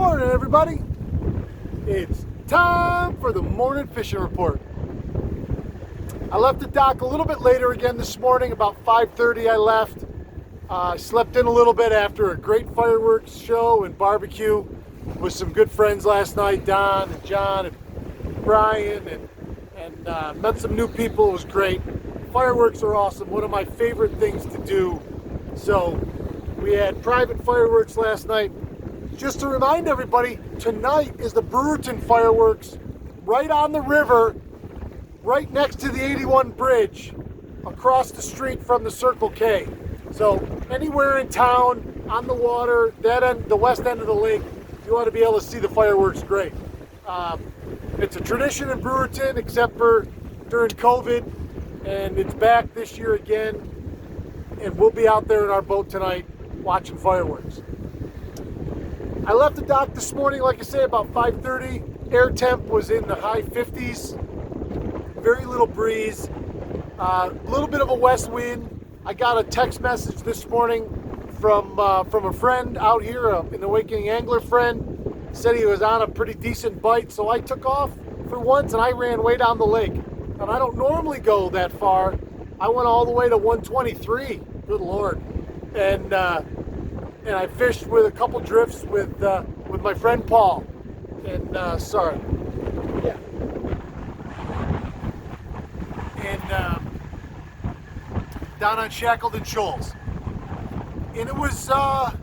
Morning, everybody. It's time for the morning fishing report. I left the dock a little bit later again this morning, about 5:30 I left. I slept in a little bit after a great fireworks show and barbecue with some good friends last night, Don and John and Brian, and met some new people. It was great. Fireworks are awesome, one of my favorite things to do. So we had private fireworks last night. Just to remind everybody, tonight is the Brewerton fireworks right on the river, right next to the 81 bridge, across the street from the Circle K. So anywhere in town, on the water, that end, the west end of the lake, you ought to be able to see the fireworks great. It's a tradition in Brewerton, except for during COVID, and it's back this year again, and we'll be out there in our boat tonight watching fireworks. I left the dock this morning, like I say, about 5:30. Air temp was in the high 50s. Very little breeze. A little bit of a west wind. I got a text message this morning from a friend out here, an Awakening Angler friend. Said he was on a pretty decent bite, so I took off for once and I ran way down the lake. And I don't normally go that far. I went all the way to 123. Good Lord. And I fished with a couple drifts with my friend Paul. And down on Shackleton Shoals. And it was well,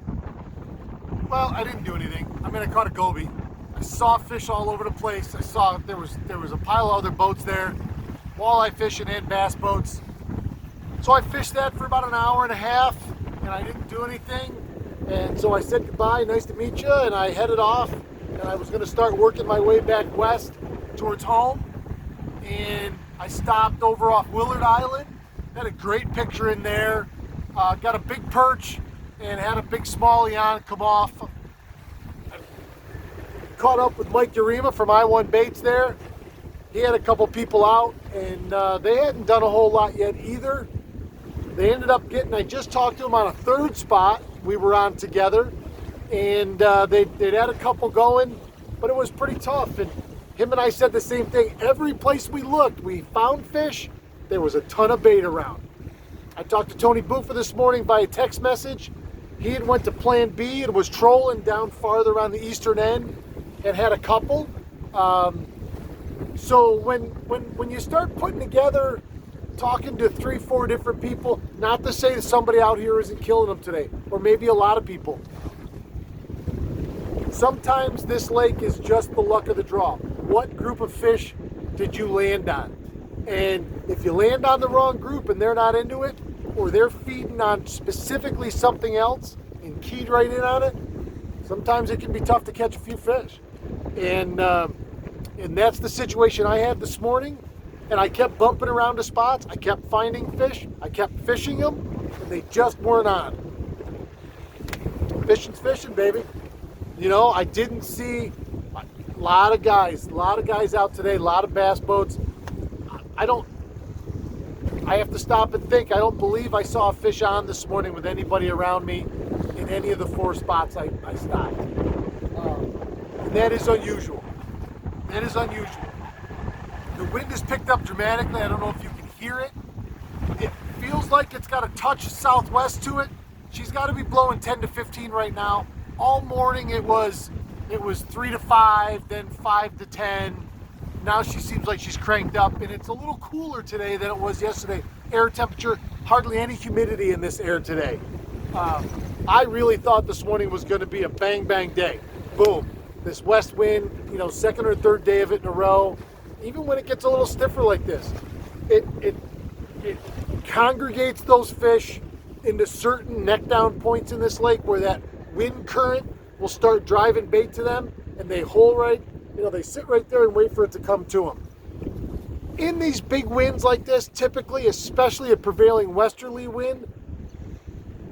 I didn't do anything. I mean, I caught a goby. I saw fish all over the place. I saw there was a pile of other boats there, walleye fishing and bass boats. So I fished that for about an hour and a half, and I didn't do anything. And so I said goodbye, nice to meet you, and I headed off, and I was going to start working my way back west towards home. And I stopped over off Willard Island, had a great picture in there, got a big perch, and had a big smallie on come off. I caught up with Mike Urema from I1 Baits there. He had a couple people out, and they hadn't done a whole lot yet either. They ended up I just talked to them on a third spot we were on together, and they'd had a couple going, but it was pretty tough. And him and I said the same thing. Every place we looked, we found fish. There was a ton of bait around. I talked to Tony Buffa this morning by a text message. He had went to Plan B and was trolling down farther on the eastern end and had a couple. So when you start putting together, talking to 3-4 different people, not to say that somebody out here isn't killing them today, or maybe a lot of people. Sometimes this lake is just the luck of the draw. What group of fish did you land on? And if you land on the wrong group and they're not into it, or they're feeding on specifically something else and keyed right in on it, sometimes it can be tough to catch a few fish. And that's the situation I had this morning. And I kept bumping around the spots. I kept finding fish. I kept fishing them, and they just weren't on. Fishing's fishing, baby. You know, I didn't see a lot of guys out today, a lot of bass boats. I have to stop and think. I don't believe I saw a fish on this morning with anybody around me in any of the 4 spots I stopped. And that is unusual. That is unusual. The wind has picked up dramatically. I don't know if you can hear it. It feels like it's got a touch of southwest to it. She's got to be blowing 10 to 15 right now. All morning it was 3 to 5, then 5 to 10. Now she seems like she's cranked up, and it's a little cooler today than it was yesterday. Air temperature, hardly any humidity in this air today. I really thought this morning was going to be a bang bang day. Boom. This west wind, second or third day of it in a row. Even when it gets a little stiffer like this, it congregates those fish into certain neck down points in this lake where that wind current will start driving bait to them, and they they sit right there and wait for it to come to them. In these big winds like this, typically, especially a prevailing westerly wind,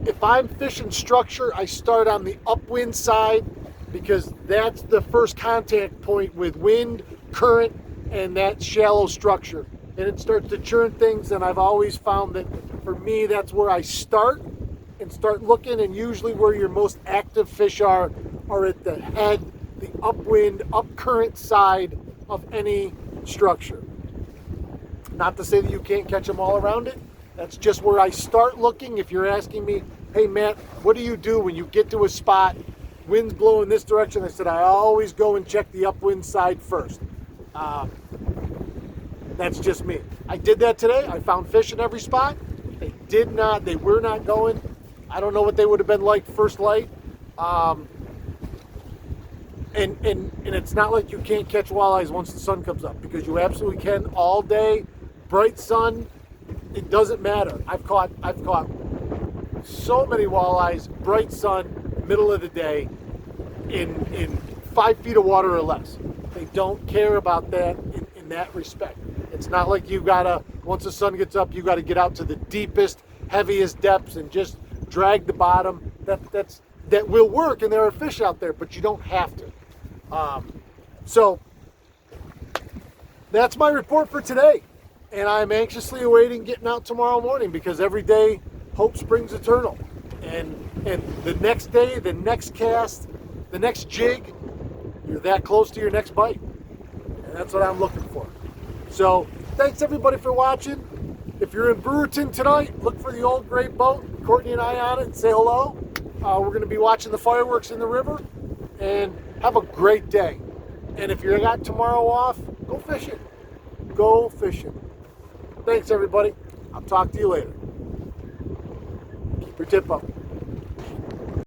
if I'm fishing structure, I start on the upwind side because that's the first contact point with wind, current, and that shallow structure. And it starts to churn things, and I've always found that for me, that's where I start and start looking, and usually where your most active fish are at the head the upwind, up current side of any structure. Not to say that you can't catch them all around it. That's just where I start looking. If you're asking me, hey Matt, what do you do when you get to a spot, wind's blowing this direction? I said, I always go and check the upwind side first. That's just me. I did that today. I found fish in every spot. They were not going. I don't know what they would have been like first light. And it's not like you can't catch walleyes once the sun comes up, because you absolutely can all day. Bright sun, it doesn't matter. I've caught so many walleyes, bright sun, middle of the day, in 5 feet of water or less. They don't care about that in that respect. It's not like you gotta, once the sun gets up, you gotta get out to the deepest, heaviest depths and just drag the bottom. That will work, and there are fish out there, but you don't have to. So that's my report for today, and I'm anxiously awaiting getting out tomorrow morning, because every day hope springs eternal, and the next day, the next cast, the next jig, you're that close to your next bite, and that's what I'm looking for. So thanks everybody for watching. If you're in Brewerton tonight, look for the old gray boat, Courtney and I on it, and say hello. We're going to be watching the fireworks in the river, and have a great day. And if you got tomorrow off, go fishing. Go fishing. Thanks everybody. I'll talk to you later. Keep your tip up.